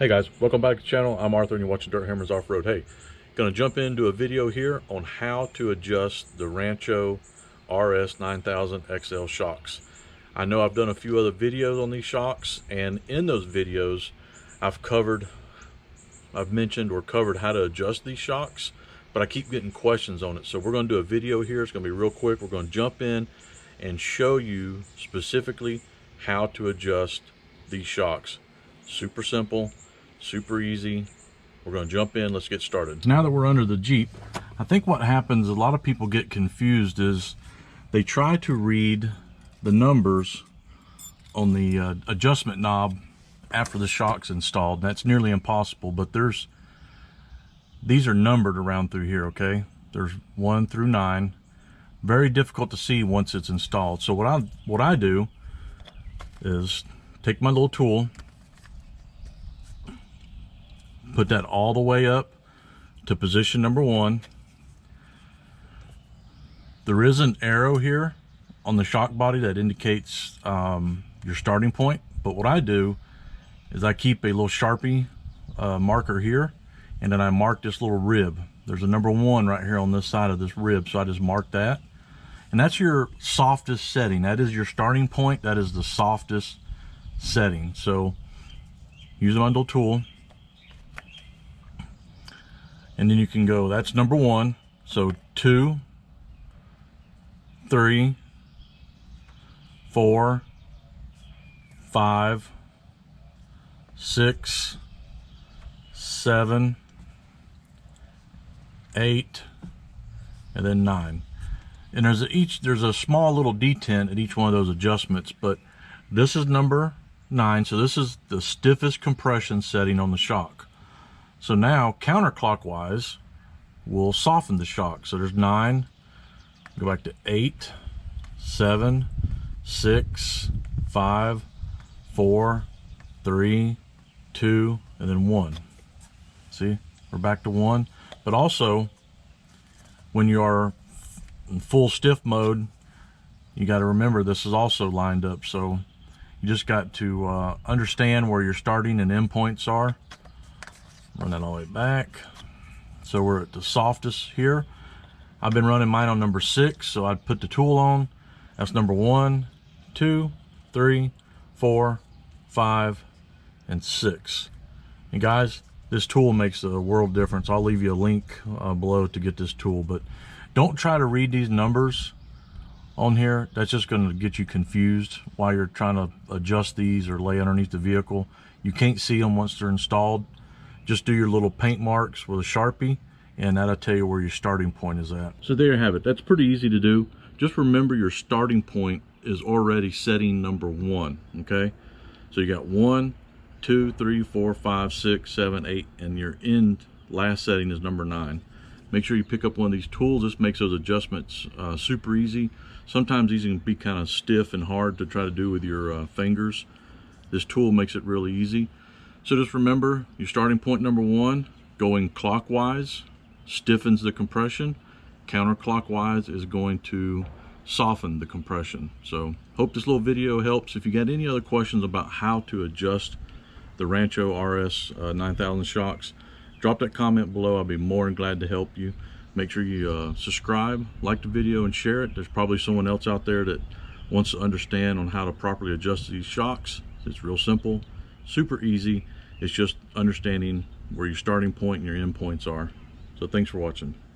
Hey guys, welcome back to the channel. I'm Arthur and you're watching Dirt Hammers Off-Road. Hey, gonna jump into a video here on how to adjust the Rancho RS9000XL shocks. I know I've done a few other videos on these shocks, and in those videos I've mentioned or covered how to adjust these shocks, but I keep getting questions on it. So we're gonna do a video here. It's gonna be real quick. We're gonna jump in and show you specifically how to adjust these shocks. Super simple, super easy. We're going to jump in. Let's get started. Now that we're under the Jeep, I think what happens, a lot of people get confused, is they try to read the numbers on the adjustment knob after the shock's installed. That's nearly impossible, but these are numbered around through here, okay? There's 1 through 9. Very difficult to see once it's installed. So what I do is take my little tool, put that all the way up to position number 1. There is an arrow here on the shock body that indicates your starting point, but what I do is I keep a little Sharpie marker here, and then I mark this little rib. There's a number 1 right here on this side of this rib, so I just mark that. And that's your softest setting. That is your starting point. That is the softest setting. So use my little tool, and then you can go, that's number 1. So 2, 3, 4, 5, 6, 7, 8, and then 9. And there's a small little detent at each one of those adjustments, but this is number 9, so this is the stiffest compression setting on the shock. So now, counterclockwise, we'll soften the shock. So there's 9, go back to 8, 7, 6, 5, 4, 3, 2, and then 1. See, we're back to 1. But also, when you are in full stiff mode, you got to remember this is also lined up. So you just got to understand where your starting and end points are. Run that all the way back. So we're at the softest here. I've been running mine on number 6, so I'd put the tool on. That's number 1, 2, 3, 4, 5, and 6. And guys, this tool makes a world difference. I'll leave you a link below to get this tool, but don't try to read these numbers on here. That's just going to get you confused while you're trying to adjust these or lay underneath the vehicle. You can't see them once they're installed. Just do your little paint marks with a Sharpie, and that'll tell you where your starting point is at. So there you have it. That's pretty easy to do. Just remember your starting point is already setting number 1, okay? So you got 1, 2, 3, 4, 5, 6, 7, 8, and your end last setting is number 9. Make sure you pick up one of these tools. This makes those adjustments super easy. Sometimes these can be kind of stiff and hard to try to do with your fingers. This tool makes it really easy. So just remember your starting point number 1, going clockwise stiffens the compression. Counterclockwise is going to soften the compression. So hope this little video helps. If you got any other questions about how to adjust the Rancho RS9000 shocks, drop that comment below. I'll be more than glad to help you. Make sure you subscribe, like the video, and share it. There's probably someone else out there that wants to understand on how to properly adjust these shocks. It's real simple, super easy. It's just understanding where your starting point and your end points are. So thanks for watching.